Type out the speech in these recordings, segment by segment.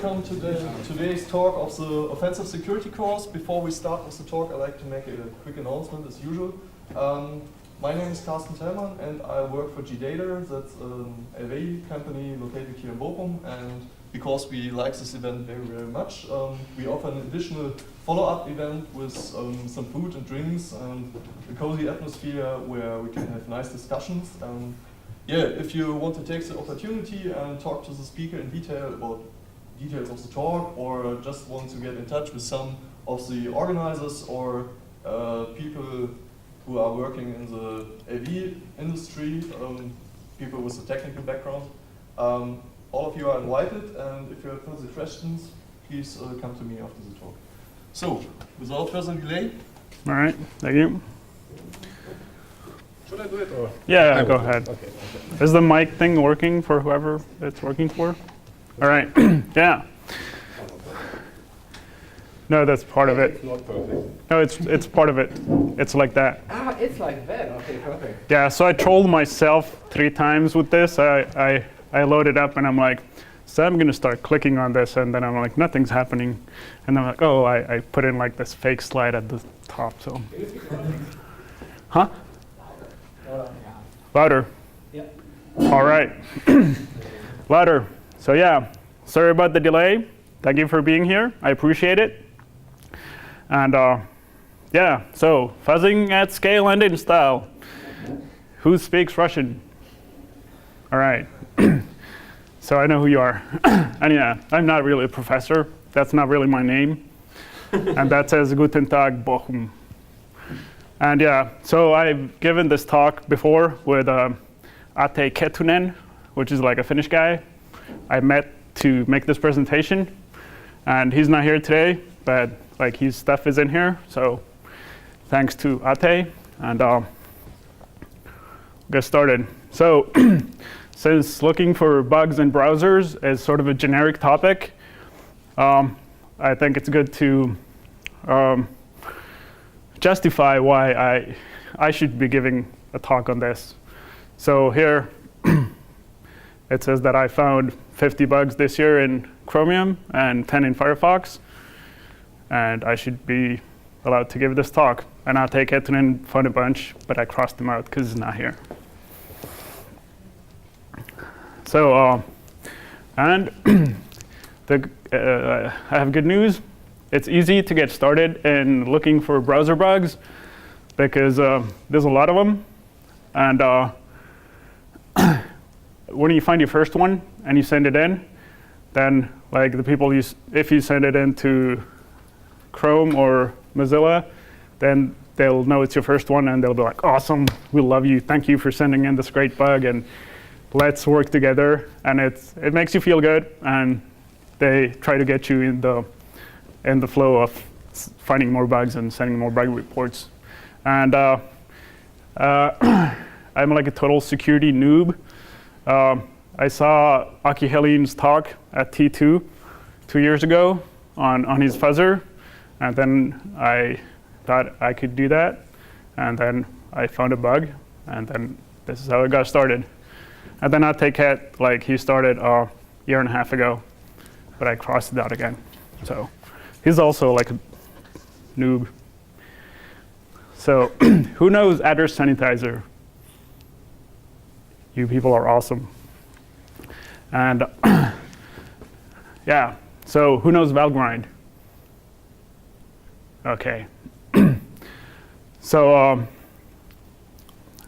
welcome to today's talk of the offensive security course. Before we start with the talk, I'd like to make a quick announcement as usual. My name is Tuomas and I work for GData. That's an LV company located here in Bochum. And because we like this event very, very much, we offer an additional follow-up event with some food and drinks and a cozy atmosphere where we can have nice discussions. Yeah, if you want to take the opportunity and talk to the speaker in detail about details of the talk, or just want to get in touch with some of the organizers or people who are working in the AV industry, people with a technical background, all of you are invited, and if you have further questions, please come to me after the talk. So, without further delay. All right, thank you. Should I do it or? Yeah, go ahead. Okay. Is the mic thing working for whoever it's working for? All right, yeah. No, that's part of it. It's not perfect. No, it's part of it. It's like that. Ah, it's like that. Okay, perfect. Yeah, so I trolled myself 3 times with this. I loaded up and I'm like, so I'm gonna start clicking on this, and then I'm like, nothing's happening. And I'm like, oh, I put in like this fake slide at the top, so. Huh? Louder. Yeah. All right. Louder. So yeah, sorry about the delay. Thank you for being here. I appreciate it. And yeah, so fuzzing at scale and in style. Who speaks Russian? All right. So I know who you are. And yeah, I'm not really a professor. That's not really my name. And that says Guten Tag, Bochum. And yeah, so I've given this talk before with Ate Kettunen, which is like a Finnish guy I met to make this presentation. And he's not here today, but like his stuff is in here. So thanks to Ate, and get started. So since looking for bugs in browsers is sort of a generic topic, I think it's good to justify why I should be giving a talk on this. So here it says that I found 50 bugs this year in Chromium and 10 in Firefox, and I should be allowed to give this talk. And I'll take it and found a bunch, but I crossed them out because it's not here. So, and I have good news. It's easy to get started in looking for browser bugs because there's a lot of them. And when you find your first one and you send it in, then like the people if you send it into Chrome or Mozilla, then they'll know it's your first one and they'll be like, awesome, we love you, thank you for sending in this great bug, and let's work together. And it makes you feel good, and they try to get you in the flow of finding more bugs and sending more bug reports. And I'm like a total security noob. I saw Aki Helin's talk at T2 2 years ago on his fuzzer, and then I thought I could do that, and then I found a bug, and then this is how it got started. And then Ate, like he started a year and a half ago, but I crossed it out again. So he's also like a noob. So who knows Sanitizer? You people are awesome. And yeah, so who knows Valgrind? Okay. So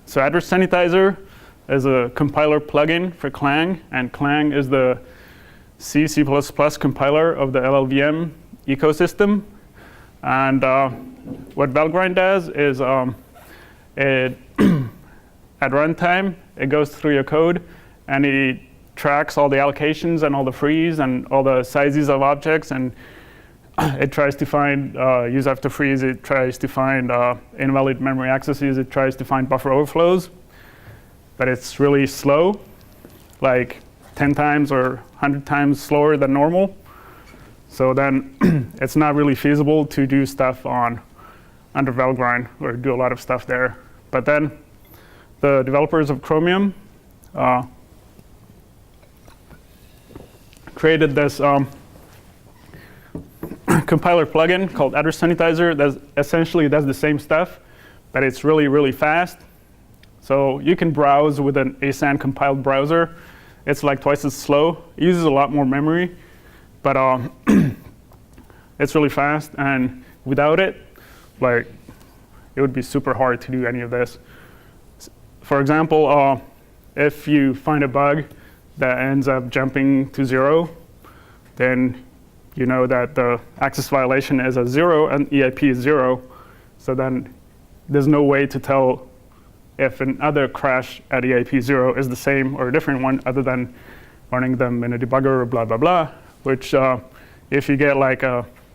Sanitizer is a compiler plugin for Clang, and Clang is the C++ compiler of the LLVM ecosystem. And what Valgrind does is at runtime, it goes through your code and it tracks all the allocations and all the frees and all the sizes of objects, and it tries to find use after frees, it tries to find invalid memory accesses, it tries to find buffer overflows. But it's really slow, like 10 times or 100 times slower than normal. So then it's not really feasible to do stuff under Valgrind or do a lot of stuff there. But then the developers of Chromium created this compiler plugin called Sanitizer that essentially does the same stuff, but it's really, really fast. So you can browse with an asan compiled browser. It's like twice as slow. It uses a lot more memory, but it's really fast. And without it, like, it would be super hard to do any of this. For example, if you find a bug that ends up jumping to 0, then you know that the access violation is a 0 and EIP is 0. So then there's no way to tell if another crash at EIP 0 is the same or a different one other than running them in a debugger or blah, blah, blah, which if you get like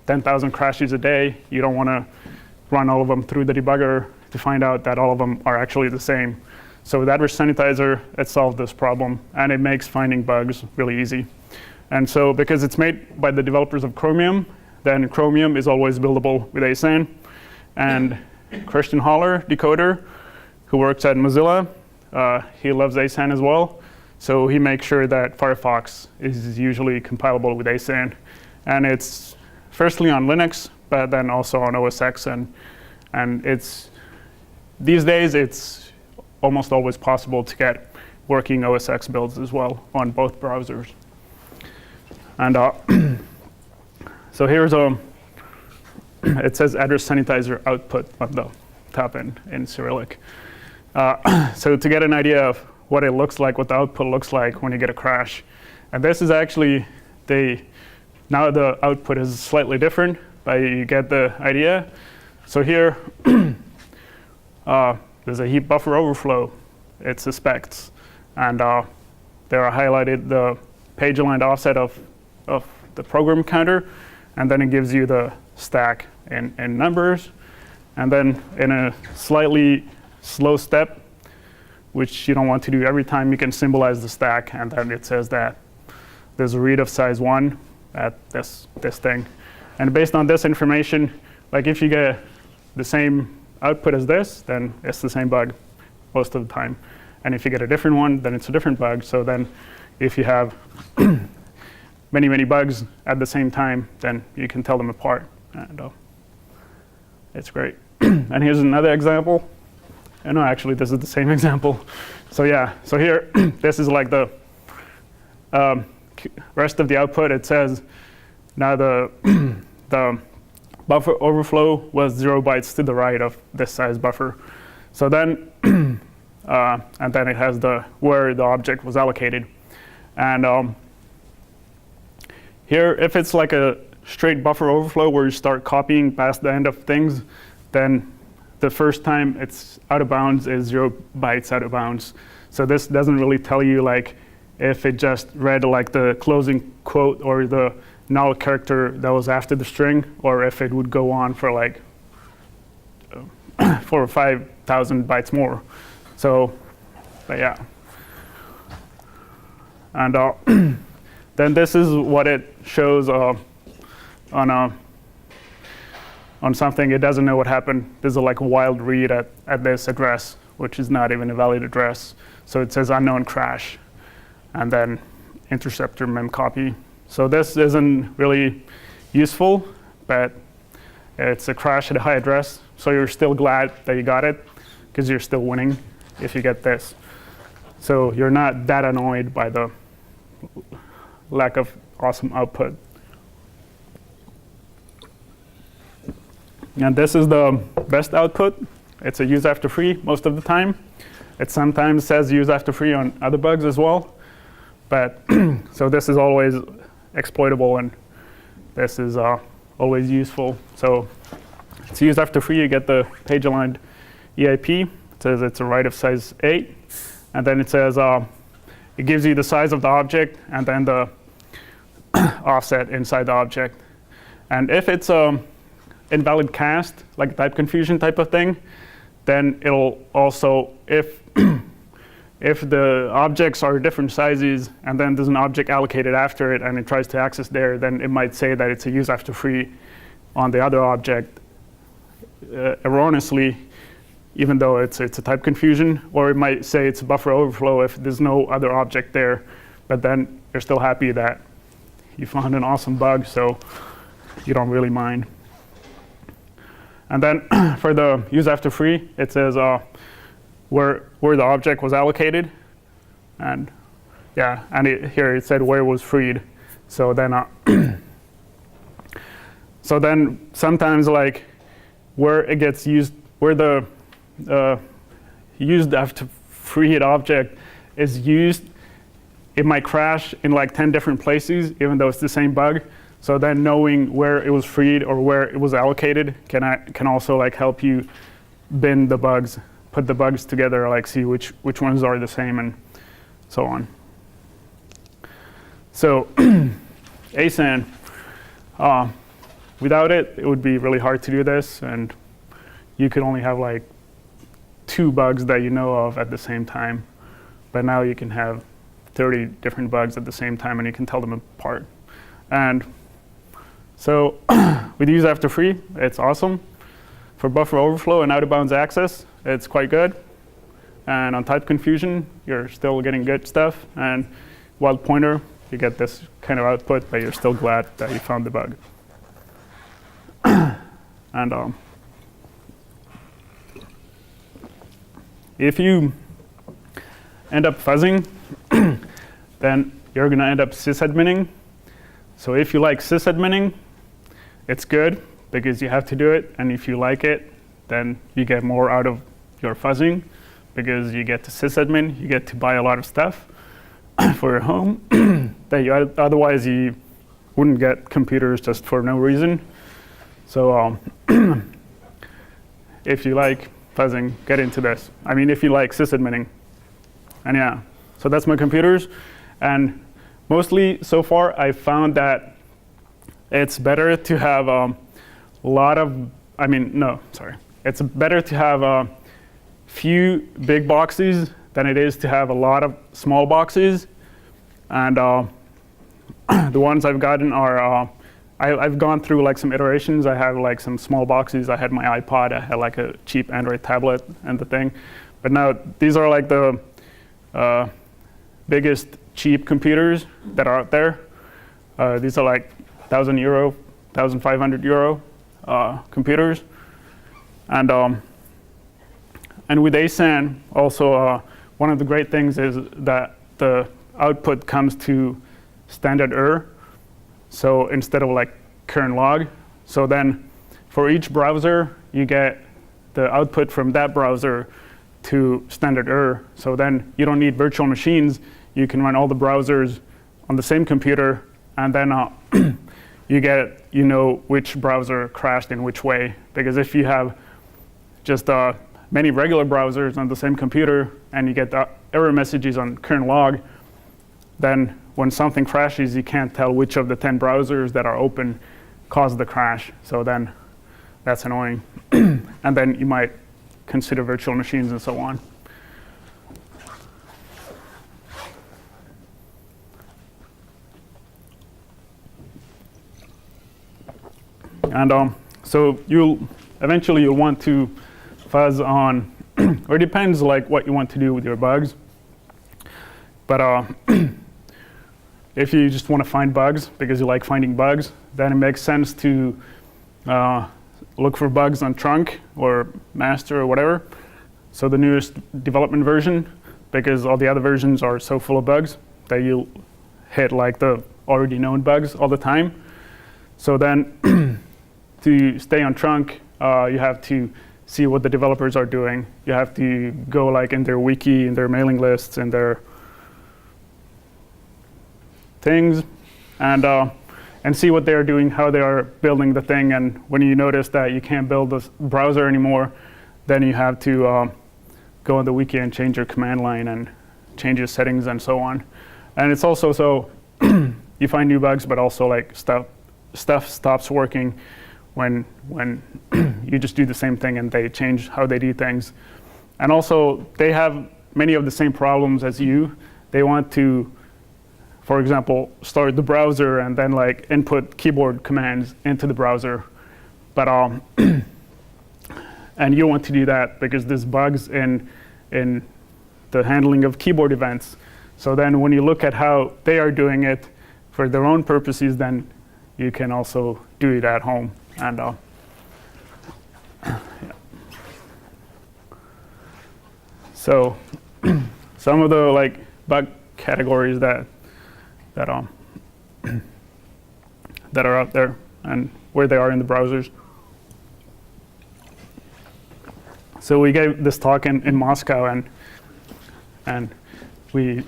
10,000 crashes a day, you don't want to run all of them through the debugger to find out that all of them are actually the same. So with Sanitizer, it solved this problem, and it makes finding bugs really easy. And so because it's made by the developers of Chromium, then Chromium is always buildable with asan. And Christian Haller, decoder, who works at Mozilla, he loves asan as well. So he makes sure that Firefox is usually compilable with asan. And it's firstly on Linux, but then also on OS X. And it's these days, it's almost always possible to get working OS X builds as well on both browsers. And so here's it says Sanitizer output on the top end in Cyrillic. So to get an idea of what it looks like, what the output looks like when you get a crash. And this is actually, now the output is slightly different, but you get the idea. So here, there's a heap buffer overflow, it suspects. And there are highlighted the page-aligned offset of the program counter, and then it gives you the stack in numbers. And then in a slightly slow step, which you don't want to do every time, you can symbolize the stack, and then it says that there's a read of size 1 at this thing. And based on this information, like if you get the same output as this, then it's the same bug most of the time. And if you get a different one, then it's a different bug. So then if you have many, many bugs at the same time, then you can tell them apart. And it's great. And here's another example. No, actually, this is the same example. So yeah, so here, this is like the rest of the output. It says now the buffer overflow was 0 bytes to the right of this size buffer. So then, and then it has where the object was allocated. And here, if it's like a straight buffer overflow where you start copying past the end of things, then the first time it's out of bounds is 0 bytes out of bounds. So this doesn't really tell you like if it just read like the closing quote or the null character that was after the string, or if it would go on for like 4,000 or 5,000 bytes more. So, but yeah. And then this is what it shows on something. It doesn't know what happened. There's like a wild read at this address, which is not even a valid address. So it says unknown crash, and then interceptor memcopy. So this isn't really useful, but it's a crash at a high address. So you're still glad that you got it, because you're still winning if you get this. So you're not that annoyed by the lack of awesome output. And this is the best output. It's a use after free most of the time. It sometimes says use after free on other bugs as well. But so this is always exploitable, and this is always useful. So it's used after free. You get the page-aligned EIP. It says it's a write of size 8. And then it says it gives you the size of the object and then the offset inside the object. And if it's invalid cast, like type confusion type of thing, then it'll also, if the objects are different sizes and then there's an object allocated after it and it tries to access there, then it might say that it's a use after free on the other object erroneously, even though it's a type confusion, or it might say it's a buffer overflow if there's no other object there, but then you're still happy that you found an awesome bug. So you don't really mind. And then for the use after free, it says where the object was allocated, and yeah, and here it said where it was freed. So then so then sometimes like where it gets used, where the used after freed object is used, it might crash in like 10 different places, even though it's the same bug. So then knowing where it was freed or where it was allocated can also like help you bin the bugs, put the bugs together, like see which ones are the same and so on. So asan, without it, it would be really hard to do this, and you could only have like 2 bugs that you know of at the same time. But now you can have 30 different bugs at the same time, and you can tell them apart. And so with use after free, it's awesome. For buffer overflow and out of bounds access, it's quite good. And on type confusion, you're still getting good stuff. And wild pointer, you get this kind of output, but you're still glad that you found the bug. And if you end up fuzzing, then you're going to end up sysadmining. So if you like sysadmining, it's good because you have to do it. And if you like it, then you get more out of your fuzzing because you get to sysadmin, you get to buy a lot of stuff for your home that you otherwise you wouldn't get computers just for no reason. So if you like fuzzing, get into this. I mean, if you like sysadmining. And yeah, so that's my computers. And mostly so far, I found that it's better to have a lot of, it's better to have a few big boxes than it is to have a lot of small boxes. And the ones I've gotten are, I've gone through like some iterations. I have like some small boxes. I had my iPod. I had like a cheap Android tablet and the thing. But now these are like the biggest cheap computers that are out there. These are like €1,000, 1,500 euro computers. And with asan, also one of the great things is that the output comes to standard So instead of like kern log. So then for each browser, you get the output from that browser to standard So then you don't need virtual machines. You can run all the browsers on the same computer, and then you know which browser crashed in which way. Because if you have just many regular browsers on the same computer and you get the error messages on kern log, then when something crashes, you can't tell which of the 10 browsers that are open caused the crash. So then that's annoying. And then you might consider virtual machines and so on. And so eventually you'll want to fuzz on, or it depends like what you want to do with your bugs. But if you just want to find bugs because you like finding bugs, then it makes sense to look for bugs on trunk or master or whatever. So the newest development version, because all the other versions are so full of bugs that you'll hit like the already known bugs all the time. So then to stay on trunk, you have to see what the developers are doing. You have to go like in their wiki, in their mailing lists, in their things, and see what they're doing, how they are building the thing. And when you notice that you can't build this browser anymore, then you have to go on the wiki and change your command line and change your settings and so on. And it's also so you find new bugs, but also like stuff stops working when you just do the same thing and they change how they do things. And also they have many of the same problems as you. They want to, for example, start the browser and then like input keyboard commands into the browser. But and you want to do that because there's bugs in the handling of keyboard events. So then when you look at how they are doing it for their own purposes, then you can also do it at home. And yeah. So some of the bug categories that are out there and where they are in the browsers. So we gave this talk in Moscow, and we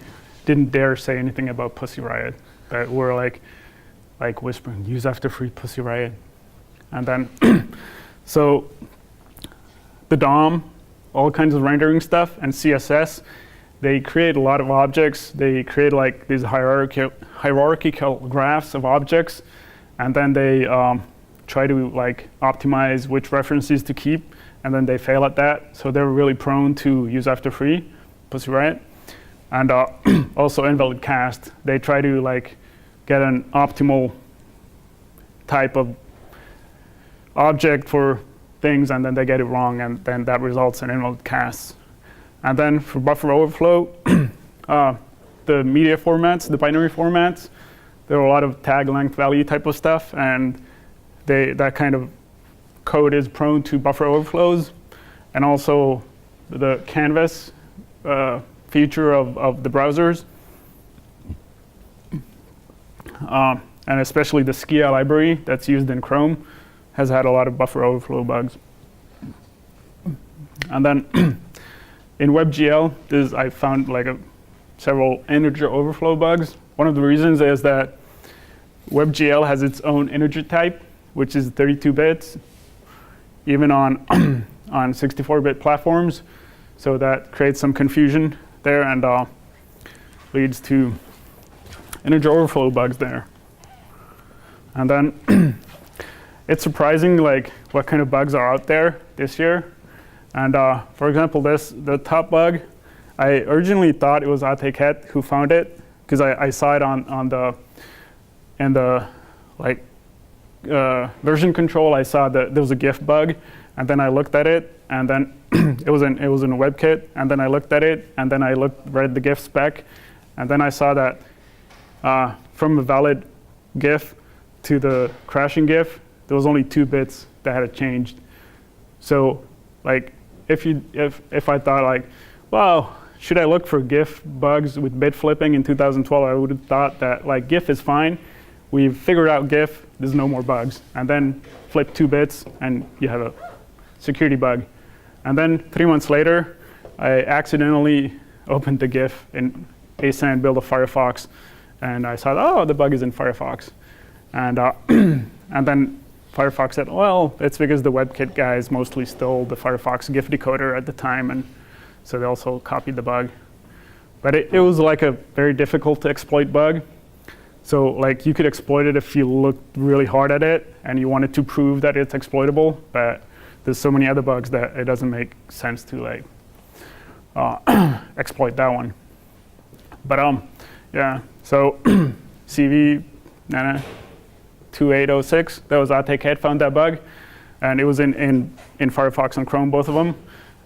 didn't dare say anything about Pussy Riot, but we're like whispering, use after free Pussy Riot. And then, so the DOM, all kinds of rendering stuff, and CSS, they create a lot of objects. They create these hierarchical graphs of objects, and then they try to optimize which references to keep, and then they fail at that. So they're really prone to use after free, Pussy Riot. And also invalid cast. They try to get an optimal type of object for things, and then they get it wrong, and then that results in invalid casts. And then for buffer overflow, the media formats, the binary formats, there are a lot of tag length value type of stuff, and that kind of code is prone to buffer overflows. And also the canvas feature of the browsers, and especially the Skia library that's used in Chrome has had a lot of buffer overflow bugs. And then in WebGL, I found several integer overflow bugs. One of the reasons is that WebGL has its own integer type, which is 32 bits, even on 64-bit platforms. So that creates some confusion there and leads to integer overflow bugs there. And then it's surprising what kind of bugs are out there this year. And for example, the top bug, I originally thought it was Ateket who found it, because I saw it in the version control. I saw that there was a GIF bug, and then I looked at it, and then it was in a WebKit, and then I looked at it, and then I read the GIF spec, and then I saw that from a valid GIF to the crashing GIF, there was only 2 bits that had changed. So if I thought wow, should I look for GIF bugs with bit flipping in 2012? I would have thought that GIF is fine. We've figured out GIF. There's no more bugs. And then flip 2 bits, and you have a security bug. And then 3 months later, I accidentally opened the GIF in asan build of Firefox, and I saw, oh, the bug is in Firefox. And and then Firefox said, well, it's because the WebKit guys mostly stole the Firefox GIF decoder at the time, and so they also copied the bug. But it was a very difficult to exploit bug. So you could exploit it if you looked really hard at it and you wanted to prove that it's exploitable, but there's so many other bugs that it doesn't make sense to exploit that one. But yeah, so CV 2806, that was Ateket found that bug, and it was in Firefox and Chrome, both of them,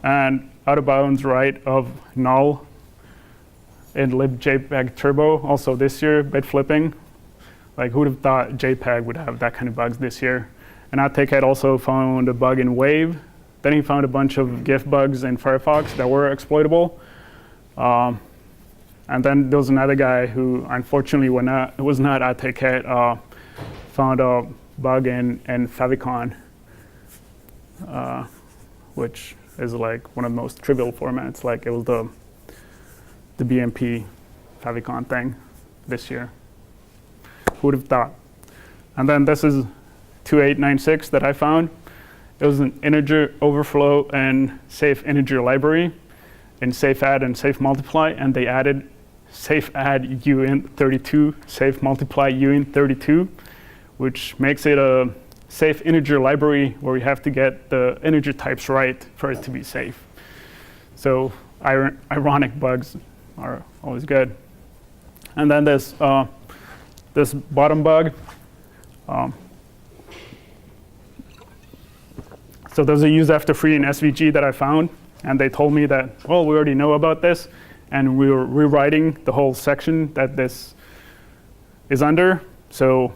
and out of bounds right of null in libjpeg turbo, also this year, bit flipping. Who would have thought JPEG would have that kind of bugs this year? And Ateket also found a bug in Wave. Then he found a bunch of GIF bugs in Firefox that were exploitable. And then there was another guy who, unfortunately, was not Ateket, found a bug in favicon, which is one of the most trivial formats. It was the BMP favicon thing this year. Who would have thought? And then this is 2896 that I found. It was an integer overflow and safe integer library in safe add and safe multiply, and they added safe add uint32, safe multiply uint32, which makes it a safe integer library where we have to get the integer types right for it to be safe. So ironic bugs are always good. And then this bottom bug. So there's a use after free in SVG that I found, and they told me that, well, we already know about this, and we were rewriting the whole section that this is under. So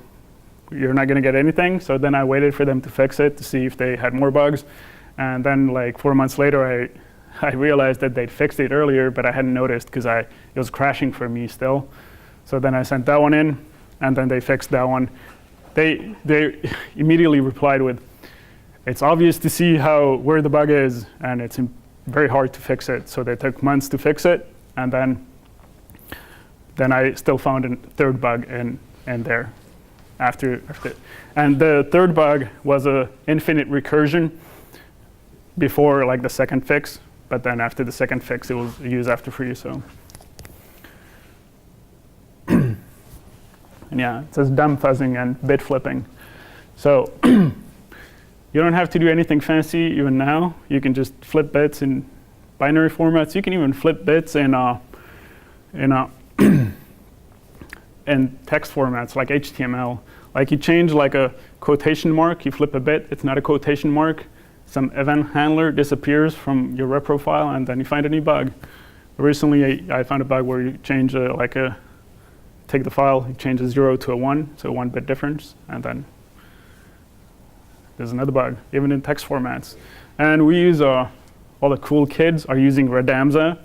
you're not going to get anything. So then I waited for them to fix it to see if they had more bugs. And then like 4 months later, I realized that they'd fixed it earlier, but I hadn't noticed because it was crashing for me still. So then I sent that one in, and then they fixed that one. They immediately replied with, it's obvious to see where the bug is, and it's very hard to fix it. So they took months to fix it, and then I still found a third bug in there after. And the third bug was a infinite recursion before like the second fix, but then after the second fix, it was use after free. So, and yeah, it says dumb fuzzing and bit flipping. So you don't have to do anything fancy even now. You can just flip bits in binary formats. You can even flip bits in text formats like HTML. Like you change like a quotation mark, you flip a bit, it's not a quotation mark. Some event handler disappears from your repro file, and then you find a new bug. Recently, I found a bug where you change take the file, you change a 0 to a 1, so a 1-bit difference, and then there's another bug, even in text formats. And we use, all the cool kids are using radamsa,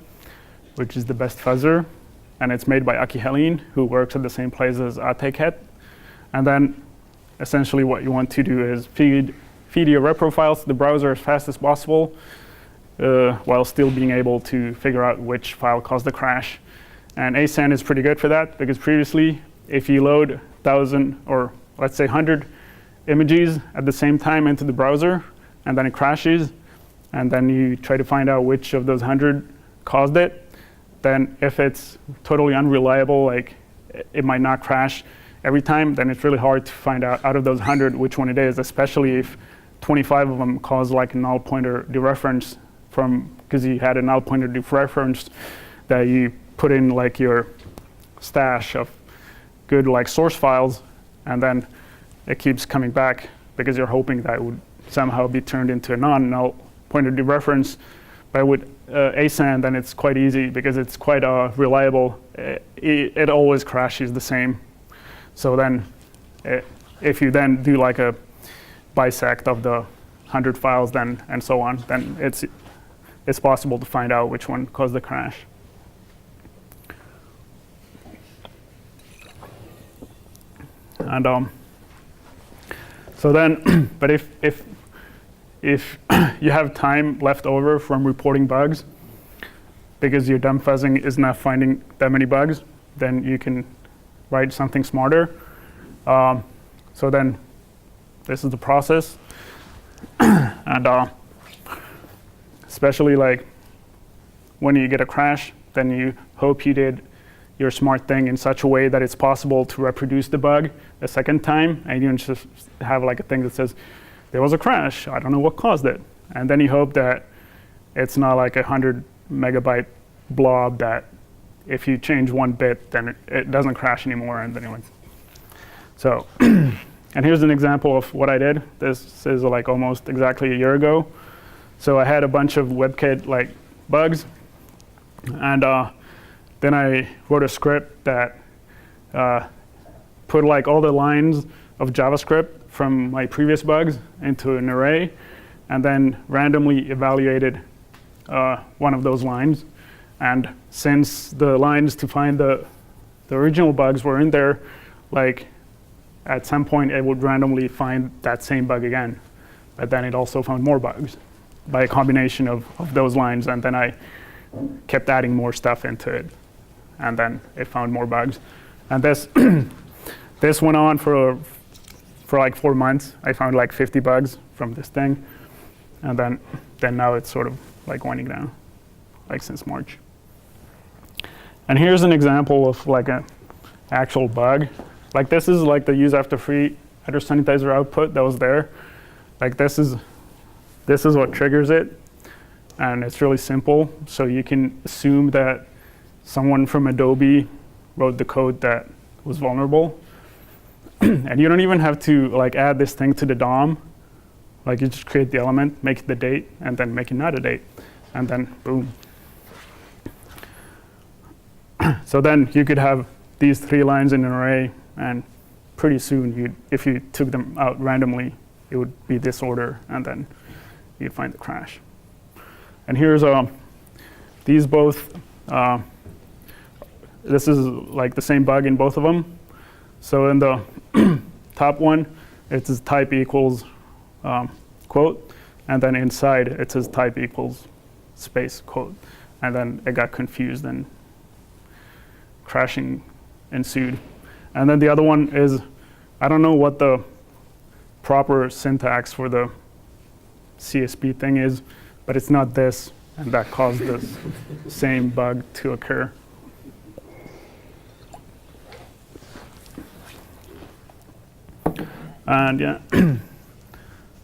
which is the best fuzzer, and it's made by Aki Helin, who works at the same place as Ateket. And then essentially what you want to do is feed your repro files to the browser as fast as possible, while still being able to figure out which file caused the crash. And asan is pretty good for that, because previously, if you load 1,000 or let's say 100 images at the same time into the browser, and then it crashes, and then you try to find out which of those 100 caused it, then if it's totally unreliable, like it might not crash every time, then it's really hard to find out of those 100 which one it is, especially if 25 of them cause like a null pointer dereference because you had a null pointer dereference that you put in like your stash of good like source files, and then it keeps coming back because you're hoping that it would somehow be turned into a non-null pointer dereference. But with asan, then it's quite easy because it's quite reliable. It always crashes the same. So then if you then do like a bisect of the 100 files then and so on, then it's possible to find out which one caused the crash. And so then, but if you have time left over from reporting bugs, because your dumb fuzzing is not finding that many bugs, then you can write something smarter. So then this is the process. And especially like when you get a crash, then you hope you did your smart thing in such a way that it's possible to reproduce the bug a second time, and you don't just have like a thing that says, there was a crash, I don't know what caused it. And then you hope that it's not like 100 megabyte blob that if you change one bit, then it doesn't crash anymore. And then anyway. So, and here's an example of what I did. This is like almost exactly a year ago. So I had a bunch of WebKit like bugs, and then I wrote a script that put like all the lines of JavaScript from my previous bugs into an array, and then randomly evaluated one of those lines. And since the lines to find the original bugs were in there, like at some point it would randomly find that same bug again. But then it also found more bugs by a combination of those lines, and then I kept adding more stuff into it, and then it found more bugs. And this this went on for like 4 months. I found like 50 bugs from this thing, and then now it's sort of like winding down, like since March. And here's an example of like an actual bug. Like this is like the use after free rsync output that was there. Like this is what triggers it, and it's really simple. So you can assume that someone from Adobe wrote the code that was vulnerable. And you don't even have to like add this thing to the DOM. Like you just create the element, make it the date, and then make it not a date, and then boom. So then you could have these 3 lines in an array, and pretty soon, if you took them out randomly, it would be this order, and then you'd find the crash. And here's these both. This is like the same bug in both of them. So in the top one, it says type equals quote, and then inside it says type equals space quote, and then it got confused and crashing ensued. And then the other one is, I don't know what the proper syntax for the CSP thing is, but it's not this, and that caused this same bug to occur. And yeah,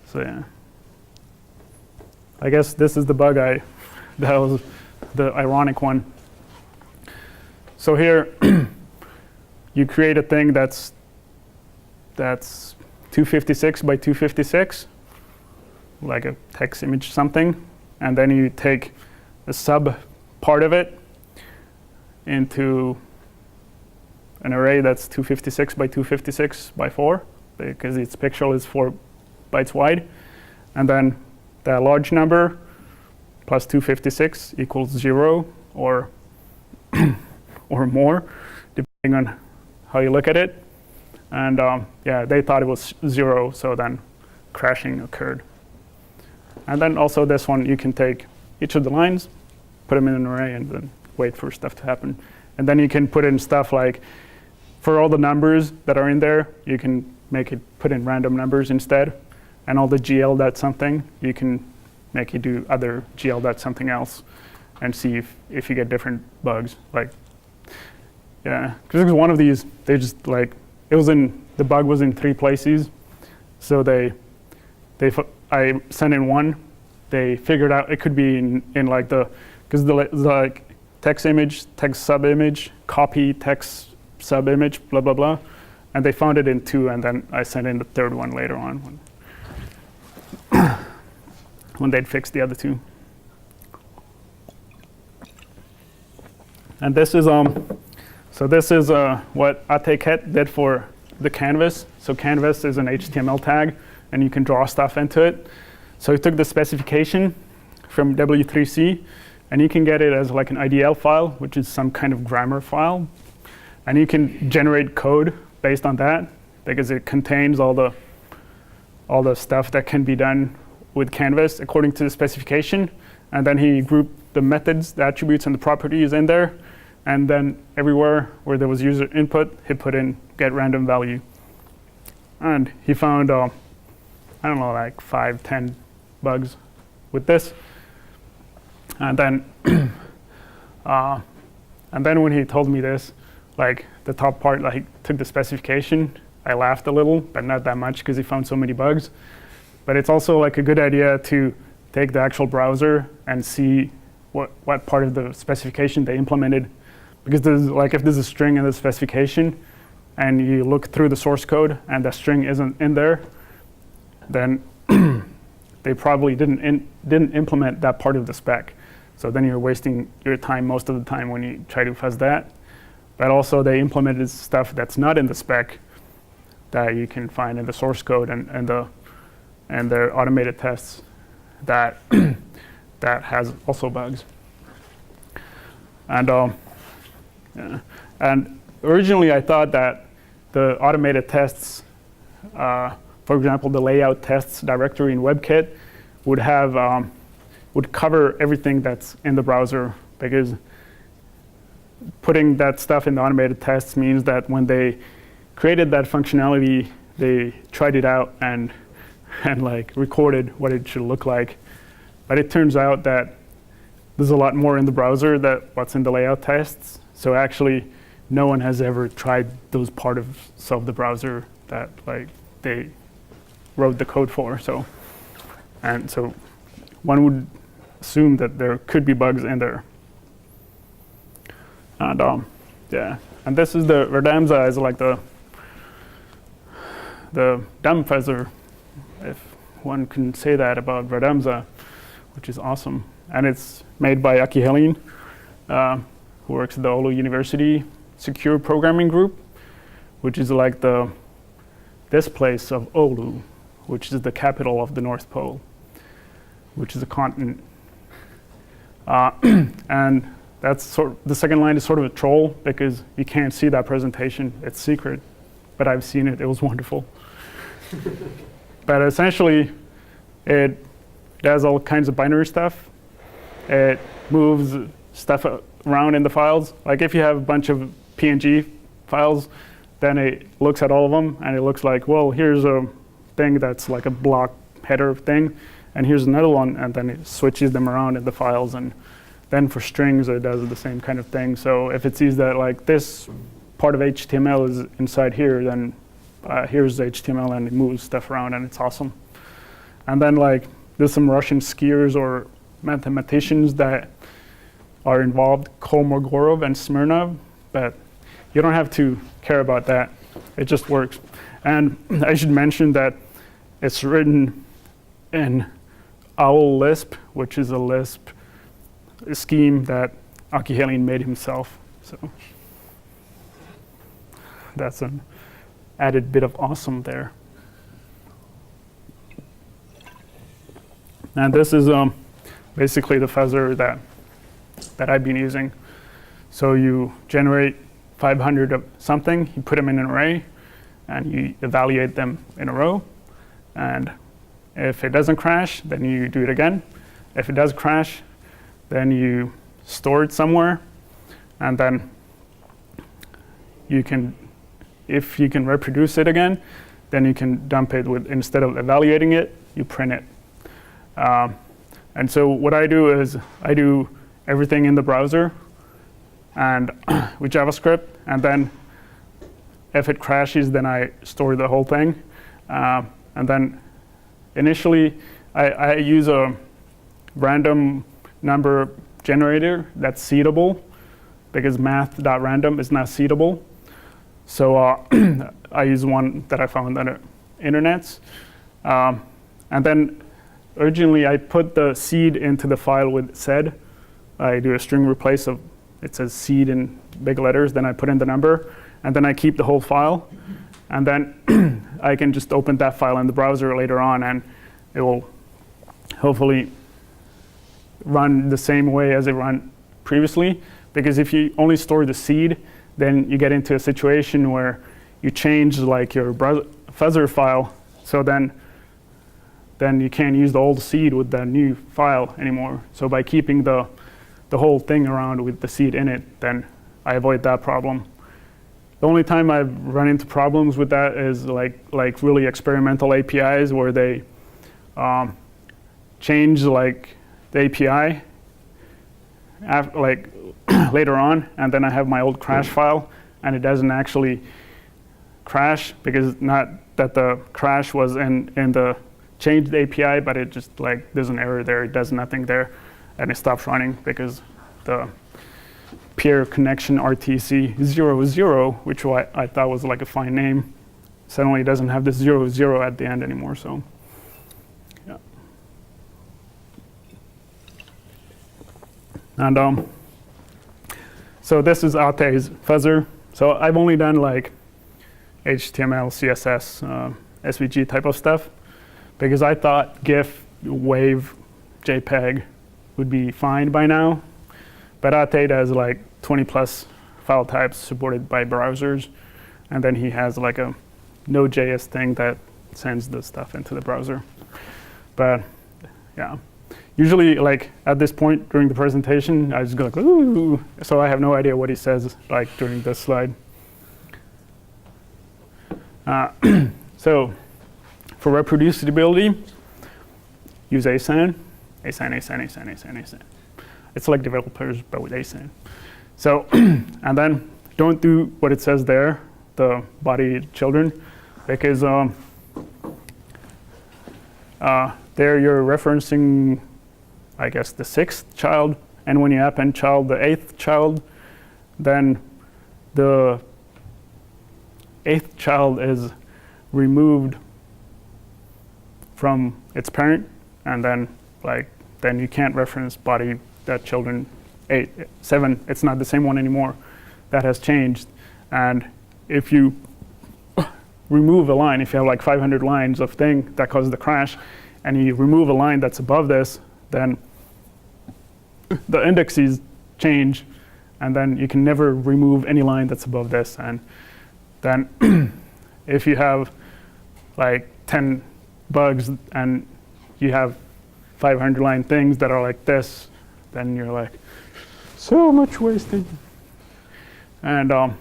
so yeah. I guess this is the bug that was the ironic one. So here, you create a thing that's 256 by 256, like a text image something, and then you take a sub part of it into an array that's 256 by 256 by 4, because its pixel is 4 bytes wide, and then that large number plus 256 equals 0 or or more, depending on how you look at it. And yeah, they thought it was 0, so then crashing occurred. And then also this one, you can take each of the lines, put them in an array, and then wait for stuff to happen. And then you can put in stuff like, for all the numbers that are in there, you can make it put in random numbers instead. And all the GL dot something, you can make it do other GL dot something else and see if you get different bugs. Like, yeah, because one of these, they just like, the bug was in 3 places. So I sent in one, they figured out it could be in like because the like text image, text sub image, copy text sub image, blah, blah, blah. And they found it in 2, and then I sent in the 3rd one later on when they'd fixed the other 2. And this is what ATKet did for the canvas. So canvas is an HTML tag, and you can draw stuff into it. So he took the specification from W3C, and you can get it as like an IDL file, which is some kind of grammar file. And you can generate code based on that, because it contains all the stuff that can be done with Canvas according to the specification. And then he grouped the methods, the attributes, and the properties in there. And then everywhere where there was user input, he put in get random value. And he found, I don't know, like 5, 10 bugs with this. And then, when he told me this, like the top part, like took the specification, I laughed a little, but not that much because he found so many bugs. But it's also like a good idea to take the actual browser and see what part of the specification they implemented. Because there's, like, if there's a string in the specification and you look through the source code and the string isn't in there, then they probably didn't implement that part of the spec. So then you're wasting your time most of the time when you try to fuzz that. But also they implemented stuff that's not in the spec that you can find in the source code and their automated tests that that has also bugs. And yeah. And originally I thought that the automated tests, for example, the layout tests directory in WebKit would have would cover everything that's in the browser, because putting that stuff in the automated tests means that when they created that functionality, they tried it out and like recorded what it should look like. But it turns out that there's a lot more in the browser than what's in the layout tests. So actually, no one has ever tried those parts of the browser that like they wrote the code for. So one would assume that there could be bugs in there. And yeah, and this is the radamsa is like the dumb fuzzer, if one can say that about radamsa, which is awesome. And it's made by Aki Helin, who works at the Oulu University Secure Programming Group, which is like the this place of Oulu, which is the capital of the North Pole, which is a continent. And that's the second line is sort of a troll because you can't see that presentation. It's secret, but I've seen it. It was wonderful. But essentially, it does all kinds of binary stuff. It moves stuff around in the files. Like if you have a bunch of PNG files, then it looks at all of them and it looks like, well, here's a thing that's like a block header thing, and here's another one, and then it switches them around in the files. And then for strings, it does the same kind of thing. So if it sees that like this part of HTML is inside here, then here's the HTML, and it moves stuff around, and it's awesome. And then like there's some Russian skiers or mathematicians that are involved, Kolmogorov and Smirnov, but you don't have to care about that. It just works. And I should mention that it's written in OWL Lisp, which is a Lisp scheme that Aki Helin made himself. So that's an added bit of awesome there. And this is basically the fuzzer that I've been using. So you generate 500 of something, you put them in an array, and you evaluate them in a row. And if it doesn't crash, then you do it again. If it does crash, then you store it somewhere, and then you can, if you can reproduce it again, then you can dump it with, instead of evaluating it, you print it. And so what I do is I do everything in the browser and with JavaScript, and then if it crashes, then I store the whole thing. And then initially, I use a random number generator that's seedable, because math.random is not seedable. So I use one that I found on the internet. And then originally, I put the seed into the file with sed. I do a string replace of, it says seed in big letters, then I put in the number, and then I keep the whole file. And then I can just open that file in the browser later on, and it will hopefully run the same way as it ran previously. Because if you only store the seed, then you get into a situation where you change like your fuzzer file, so then you can't use the old seed with the new file anymore. So by keeping the whole thing around with the seed in it, then I avoid that problem. The only time I've run into problems with that is like really experimental APIs where they change like the API like later on, and then I have my old crash file, and it doesn't actually crash, because not that the crash was in the changed API, but it just like there's an error there, it does nothing there, and it stops running because the peer connection RTC 00, which I thought was like a fine name, suddenly doesn't have this 00 at the end anymore. So yeah. And so this is Ate's fuzzer. So I've only done like HTML, CSS, SVG type of stuff, because I thought GIF, WAV, JPEG would be fine by now. But Ate does like 20 plus file types supported by browsers. And then he has like a Node.js thing that sends the stuff into the browser. But yeah, usually like at this point during the presentation, I just go like, ooh. So I have no idea what he says like during this slide. So for reproducibility, use asan. It's like developers, but with asan. So, and then don't do what it says there, the body children, because there you're referencing, I guess, the 6th child, and when you append child, the 8th child, then the 8th child is removed from its parent, and then then you can't reference body that children 8, 7. It's not the same one anymore. That has changed, and if you remove a line, if you have like 500 lines of thing that causes the crash, and you remove a line that's above this, then the indexes change, and then you can never remove any line that's above this. And then if you have like 10 bugs and you have 500 line things that are like this, then you're like, so much wasted. And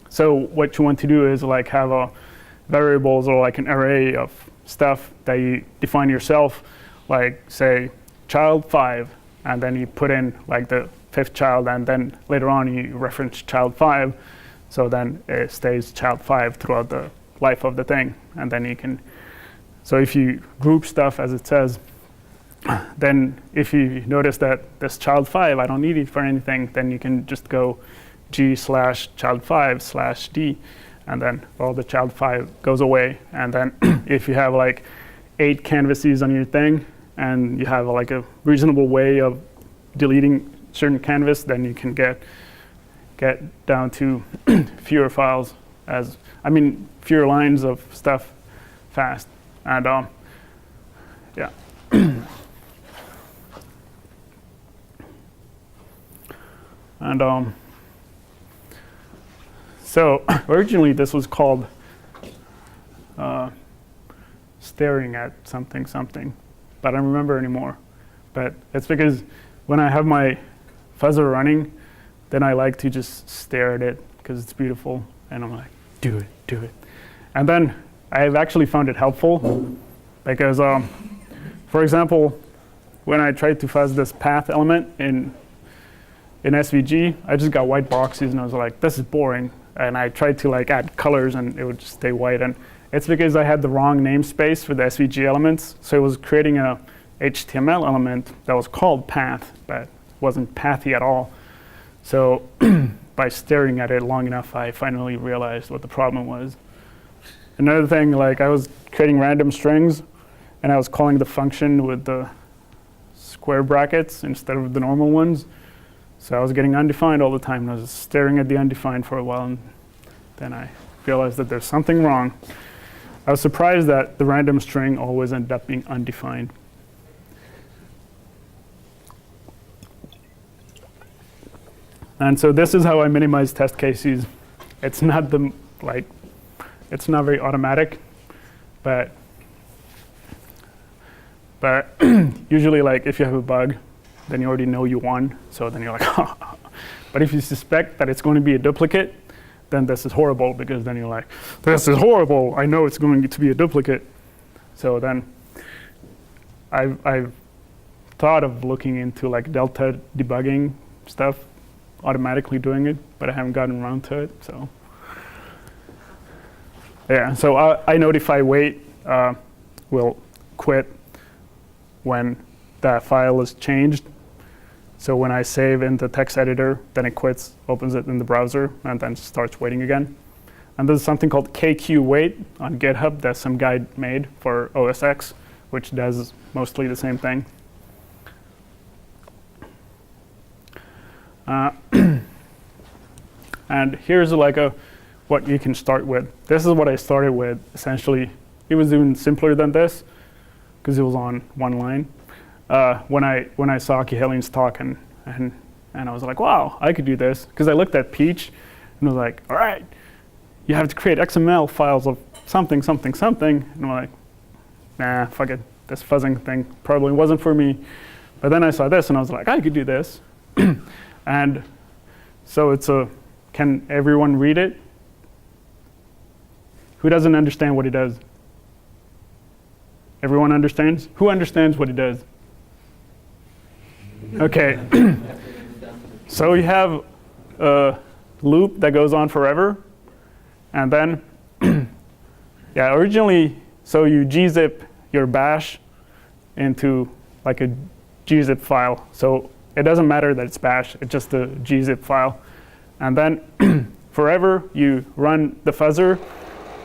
so what you want to do is like have a variables or like an array of stuff that you define yourself, like say child 5, and then you put in like the 5th child, and then later on you reference child 5, so then it stays child 5 throughout the life of the thing. And then you can, so if you group stuff as it says, then if you notice that this child 5, I don't need it for anything, then you can just go g/child5/d, and then all the child 5 goes away. And then if you have like 8 canvases on your thing, and you have like a reasonable way of deleting certain canvas, then you can get down to fewer files, fewer lines of stuff fast. And yeah. And so originally this was called staring at something, but I don't remember anymore. But it's because when I have my fuzzer running, then I like to just stare at it because it's beautiful, and I'm like, do it. And then I've actually found it helpful because, for example, when I tried to fuzz this path element in SVG, I just got white boxes, and I was like, this is boring. And I tried to like add colors, and it would just stay white. And it's because I had the wrong namespace for the SVG elements. So it was creating a HTML element that was called path, but wasn't pathy at all. So by staring at it long enough, I finally realized what the problem was. Another thing, like I was creating random strings, and I was calling the function with the square brackets instead of the normal ones. So I was getting undefined all the time, and I was staring at the undefined for a while, and then I realized that there's something wrong. I was surprised that the random string always ended up being undefined. And so this is how I minimize test cases. It's not it's not very automatic, but usually like if you have a bug, then you already know you won. So then you're like, but if you suspect that it's going to be a duplicate, then this is horrible, because then you're like, this is horrible. I know it's going to be a duplicate. So then I've thought of looking into like delta debugging stuff, automatically doing it, but I haven't gotten around to it. So yeah, so I notify wait will quit when that file is changed. So when I save in the text editor, then it quits, opens it in the browser, and then starts waiting again. And there's something called KQWait on GitHub that some guy made for OS X, which does mostly the same thing. And here's like what you can start with. This is what I started with, essentially. It was even simpler than this, because it was on one line. When I saw Kärkkäinen's talk, and I was like, wow, I could do this. Because I looked at Peach, and was like, all right, you have to create XML files of something. And I'm like, nah, fuck it. This fuzzing thing probably wasn't for me. But then I saw this, and I was like, I could do this. And so can everyone read it? Who doesn't understand what it does? Everyone understands? Who understands what it does? Okay. So you have a loop that goes on forever. And then, yeah, originally, so you gzip your bash into like a gzip file. So it doesn't matter that it's bash, it's just a gzip file. And then forever, you run the fuzzer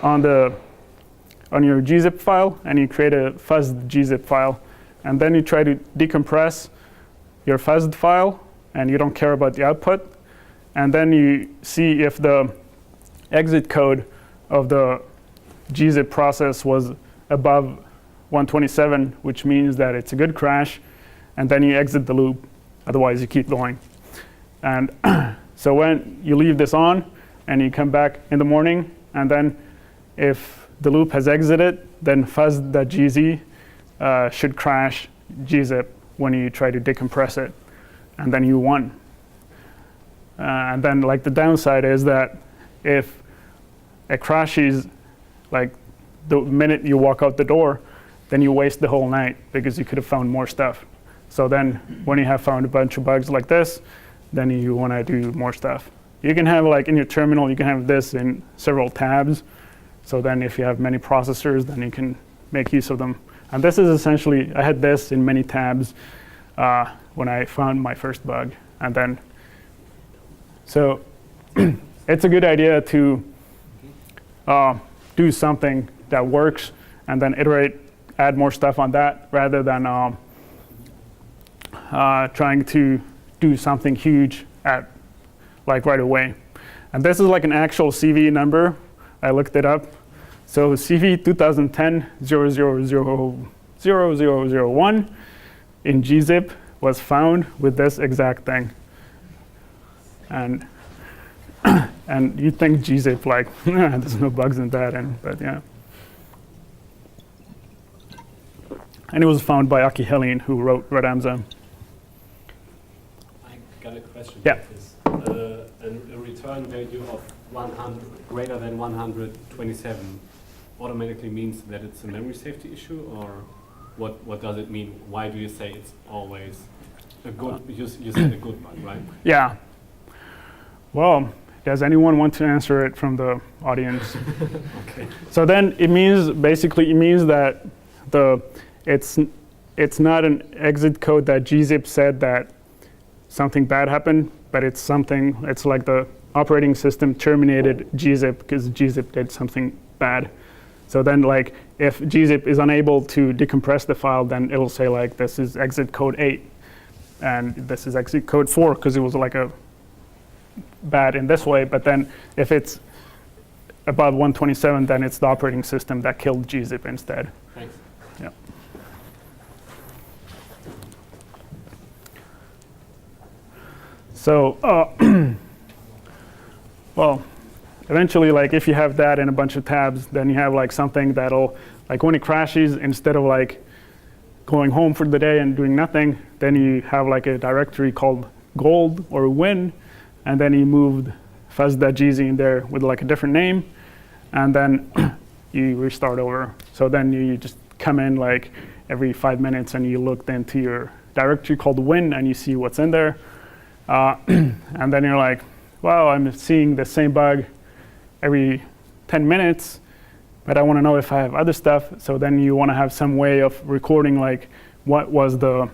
on your gzip file, and you create a fuzzed gzip file. And then you try to decompress your fuzzed file, and you don't care about the output. And then you see if the exit code of the gzip process was above 127, which means that it's a good crash, and then you exit the loop. Otherwise, you keep going. And so when you leave this on and you come back in the morning, and then if the loop has exited, then fuzz.gz should crash gzip when you try to decompress it, and then you won. And then like the downside is that if it crashes like the minute you walk out the door, then you waste the whole night because you could have found more stuff. So then when you have found a bunch of bugs like this, then you want to do more stuff. You can have like in your terminal, you can have this in several tabs. So then if you have many processors, then you can make use of them. And this is essentially, I had this in many tabs when I found my first bug. And then, so it's a good idea to do something that works and then iterate, add more stuff on that rather than trying to do something huge at like right away. And this is like an actual CV number. I looked it up. So CV 2010-00000001 in gzip was found with this exact thing. And and you'd think gzip like, there's no bugs in that, but yeah. And it was found by Aki Helin, who wrote radamsa. I got a question. Yeah. About this. A return value of 100 greater than 127 automatically means that it's a memory safety issue, or what does it mean? Why do you say it's always a good? You said a good bug, right? Yeah. Well, does anyone want to answer it from the audience? Okay. So then it means that it's not an exit code that gzip said that something bad happened, but it's like the operating system terminated gzip because gzip did something bad. So then like if gzip is unable to decompress the file, then it'll say like this is exit code 8 and this is exit code 4 because it was like a bad in this way. But then if it's above 127, then it's the operating system that killed gzip instead. Thanks. Yeah. So, well, eventually, like if you have that in a bunch of tabs, then you have like something that'll, like when it crashes, instead of like going home for the day and doing nothing, then you have like a directory called gold or win, and then you moved fuzz.gz in there with like a different name, and then you restart over. So then you just come in like every 5 minutes and you look into your directory called win and you see what's in there. And then you're like, wow, I'm seeing the same bug every 10 minutes, but I want to know if I have other stuff. So then you want to have some way of recording like what was the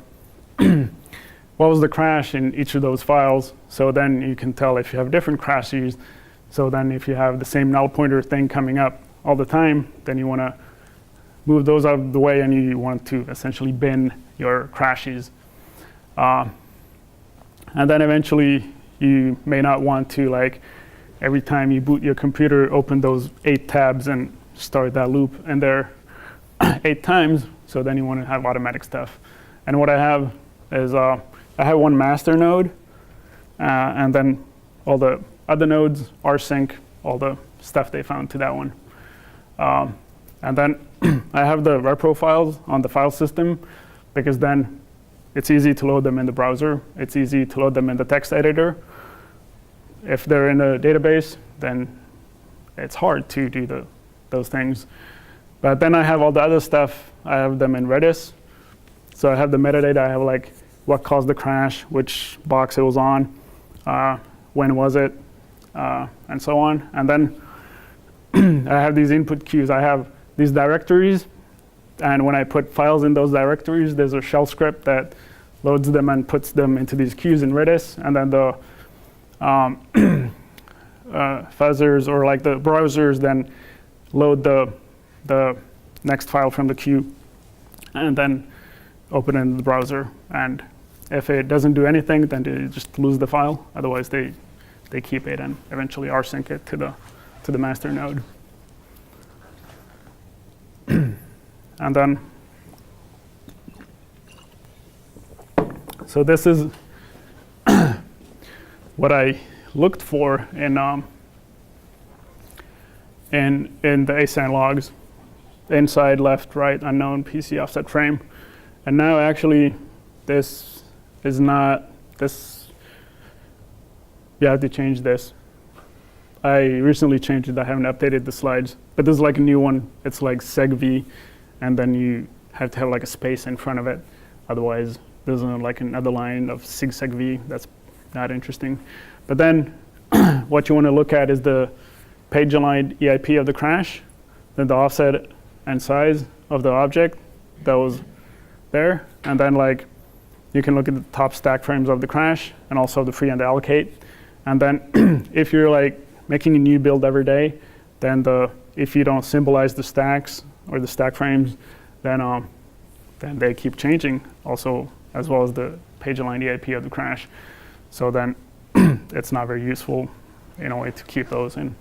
crash in each of those files. So then you can tell if you have different crashes. So then if you have the same null pointer thing coming up all the time, then you want to move those out of the way and you want to essentially bin your crashes. And then eventually you may not want to like every time you boot your computer, open those 8 tabs and start that loop in there 8 times. So then you want to have automatic stuff. And what I have is I have one master node, and then all the other nodes rsync all the stuff they found to that one. And then I have the repro files on the file system because then it's easy to load them in the browser. It's easy to load them in the text editor. If they're in a database, then it's hard to do those things. But then I have all the other stuff. I have them in redis. So I have the metadata. I have like what caused the crash, which box it was on, when was it, and so on. And then I have these input queues. I have these directories. And when I put files in those directories, there's a shell script that loads them and puts them into these queues in Redis. And then the fuzzers or like the browsers then load the next file from the queue and then open it in the browser. And if it doesn't do anything, then they just lose the file. Otherwise, they keep it and eventually rsync it to the master node. And then, so this is what I looked for in the asan logs. Inside, left, right, unknown, PC offset frame. And now actually this is not this. You have to change this. I recently changed it. I haven't updated the slides, but this is like a new one. It's like segv, and then you have to have like a space in front of it. Otherwise, there's like another line of sig_segv. That's not interesting. But then what you want to look at is the page aligned EIP of the crash, then the offset and size of the object that was there, and then like you can look at the top stack frames of the crash and also the free and allocate. And then if you're like making a new build every day, then if you don't symbolize the stacks or the stack frames, then they keep changing also, as well as the page aligned EIP of the crash. So then it's not very useful in a way to keep those in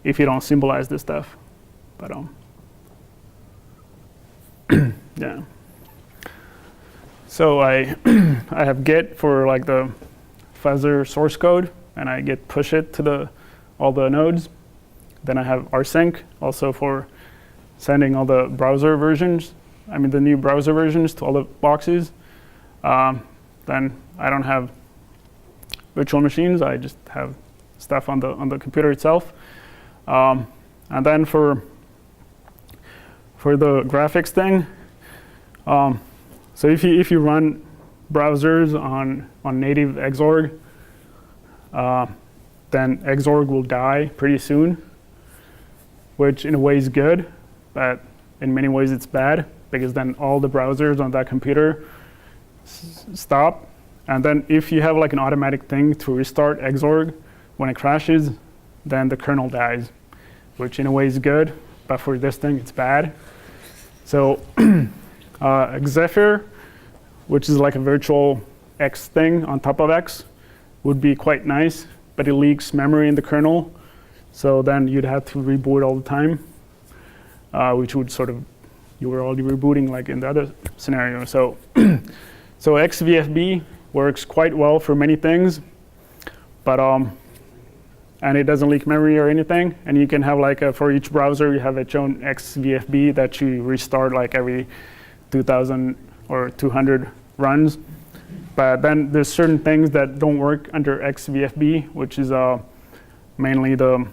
if you don't symbolize this stuff. But yeah. So I have git for like the fuzzer source code, and I git push it to all the nodes. Then I have rsync also for sending all the browser versions. I mean the new browser versions to all the boxes. Then I don't have virtual machines. I just have stuff on the computer itself. And then for the graphics thing, so if you run browsers on native Xorg, then Xorg will die pretty soon, which in a way is good, but in many ways it's bad, because then all the browsers on that computer stop. And then if you have like an automatic thing to restart Xorg when it crashes, then the kernel dies, which in a way is good, but for this thing it's bad. So Xephyr, which is like a virtual X thing on top of X, would be quite nice, but it leaks memory in the kernel. So then you'd have to reboot all the time, which would sort of, you were already rebooting like in the other scenario. So, so XVFB works quite well for many things, but and it doesn't leak memory or anything. And you can have like for each browser, you have its own XVFB that you restart like every 2,000 or 200 runs. But then there's certain things that don't work under XVFB, which is mainly the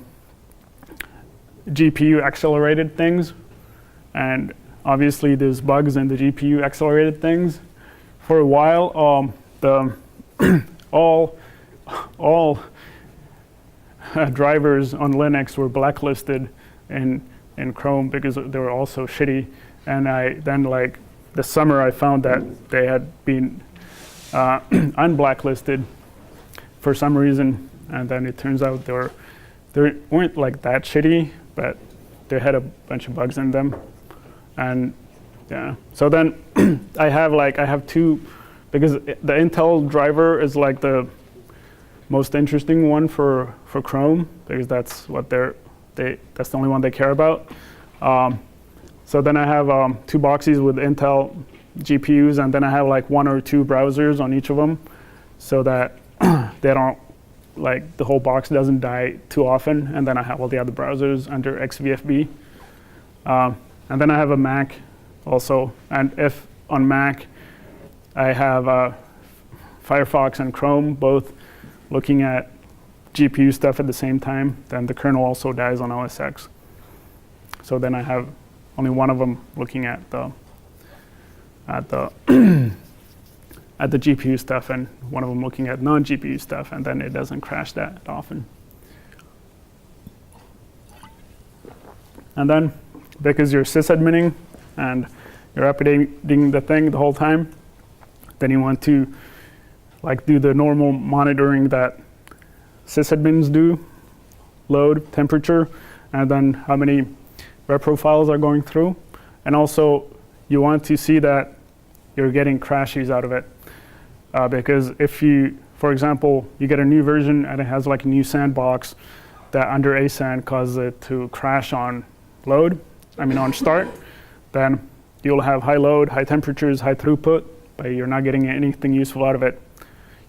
GPU accelerated things. And obviously there's bugs in the GPU accelerated things. For a while, all drivers on Linux were blacklisted in Chrome because they were all so shitty. And then like this summer I found that they had been unblacklisted for some reason, and then it turns out they weren't like that shitty, but they had a bunch of bugs in them. And yeah, so then I have two, because the Intel driver is like the most interesting one for Chrome, because that's what that's the only one they care about. So then I have 2 boxes with Intel GPUs, and then I have like 1 or 2 browsers on each of them, so that they don't, like the whole box doesn't die too often. And then I have all the other browsers under XVFB. And then I have a Mac also, and if on Mac I have Firefox and Chrome both looking at GPU stuff at the same time, then the kernel also dies on OS X. So then I have only one of them looking at the at the GPU stuff, and one of them looking at non-GPU stuff, and then it doesn't crash that often. And then, because you're sysadmining and you're updating the thing the whole time, then you want to like do the normal monitoring that sysadmins do, load, temperature, and then how many repro files are going through. And also, you want to see that you're getting crashes out of it. Because if you, for example, you get a new version and it has like a new sandbox that under asan causes it to crash on load, on start, then you'll have high load, high temperatures, high throughput, but you're not getting anything useful out of it. You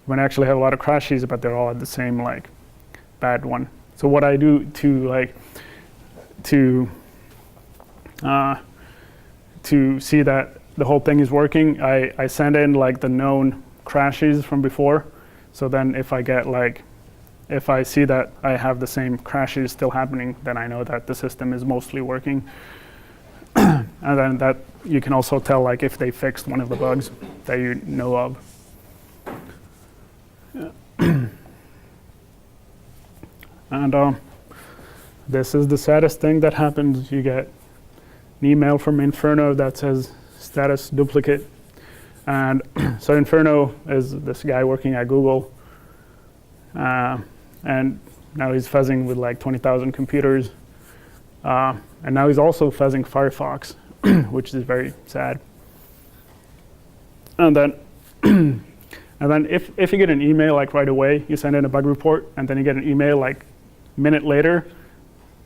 might actually have a lot of crashes, but they're all at the same bad one. So what I do to see that the whole thing is working, I send in the known crashes from before. So then if I see that I have the same crashes still happening, then I know that the system is mostly working. And then that you can also tell if they fixed one of the bugs that you know of. Yeah. And this is the saddest thing that happens. You get an email from Inferno that says status duplicate. And so Inferno is this guy working at Google. And now he's fuzzing with 20,000 computers. And now he's also fuzzing Firefox, which is very sad. And then, if you get an email right away, you send in a bug report, and then you get an email a minute later,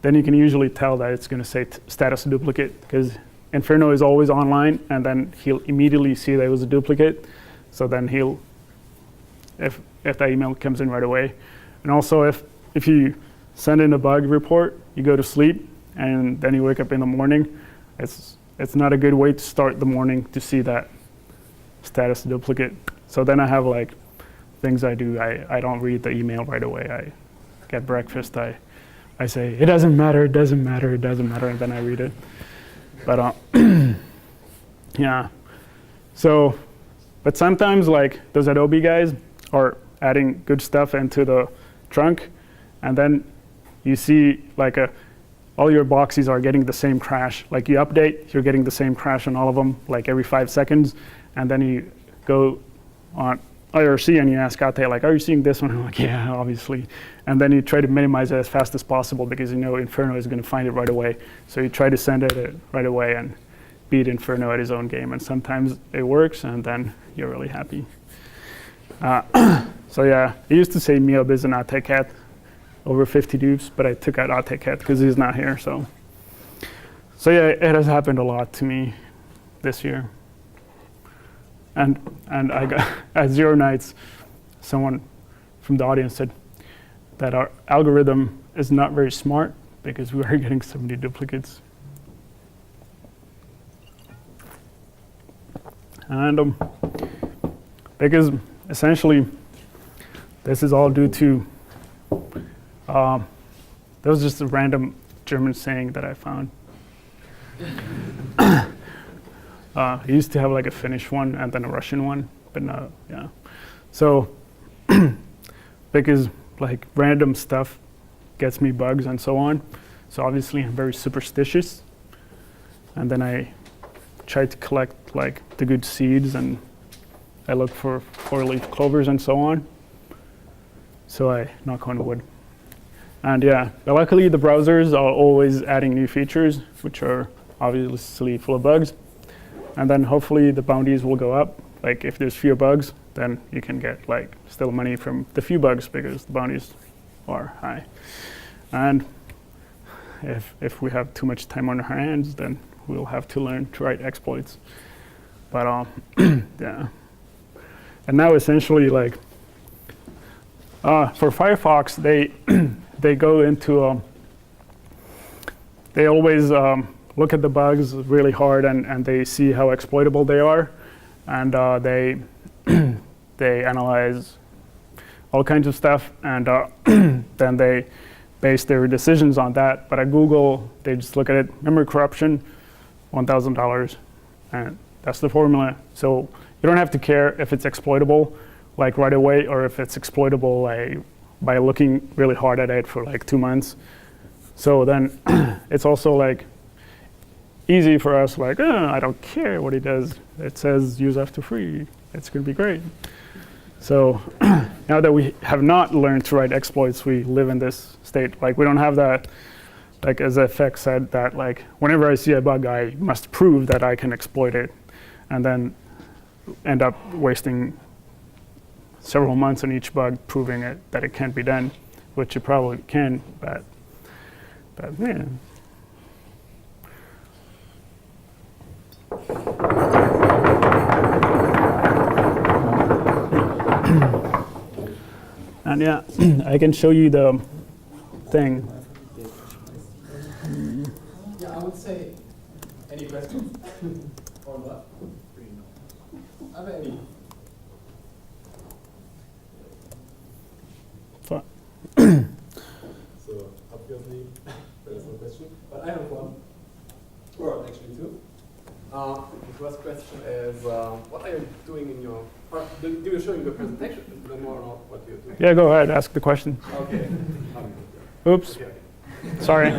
then you can usually tell that it's going to say status duplicate, because Inferno is always online, and then he'll immediately see that it was a duplicate. So then if that email comes in right away. And also if you send in a bug report, you go to sleep, and then you wake up in the morning, it's not a good way to start the morning to see that status duplicate. So then I have things I do. I don't read the email right away. I get breakfast. I say, it doesn't matter, it doesn't matter, it doesn't matter, and then I read it. But yeah. So, but sometimes those Adobe guys are adding good stuff into the trunk, and then you see all your boxes are getting the same crash. You update, you're getting the same crash on all of them, every 5 seconds, and then you go on IRC and you ask Ate, are you seeing this one? I'm yeah, obviously. And then you try to minimize it as fast as possible, because Inferno is going to find it right away. So you try to send it right away and beat Inferno at his own game. And sometimes it works, and then you're really happy. So yeah, I used to say Miob is an Ate over 50 dupes, but I took out Ate because he's not here. So yeah, it has happened a lot to me this year. And I got at Zero Nights, someone from the audience said that our algorithm is not very smart because we are getting so many duplicates. And because essentially this is all due to that was just a random German saying that I found. I used to have a Finnish one and then a Russian one, but no, yeah. So because random stuff gets me bugs and so on, so obviously I'm very superstitious, and then I try to collect the good seeds, and I look for 4-leaf clovers and so on. So I knock on wood. And yeah, but luckily the browsers are always adding new features, which are obviously full of bugs. And then hopefully the bounties will go up. If there's fewer bugs, then you can get still money from the few bugs because the bounties are high. And if we have too much time on our hands, then we'll have to learn to write exploits. But yeah. And now essentially for Firefox, they go into they always look at the bugs really hard, and they see how exploitable they are, and they analyze all kinds of stuff, and then they base their decisions on that. But at Google, they just look at it: memory corruption, $1,000, and that's the formula. So you don't have to care if it's exploitable right away, or if it's exploitable by looking really hard at it for 2 months. So then it's also easy for us, I don't care what he does. It says use after free. It's going to be great. So now that we have not learned to write exploits, we live in this state. We don't have that, as FX said, that whenever I see a bug, I must prove that I can exploit it, and then end up wasting several months on each bug proving that it can't be done. which you probably can, but yeah. And yeah, I can show you the thing. Yeah, I would say, any questions? Or not? Are there any? Fine. So, obviously, there's no question. But I have one. Or actually two. The first question is, what are you doing in your, or do you show in your presentation, then more about what you're doing? Yeah, go ahead, ask the question. Okay. Oops, Okay. sorry.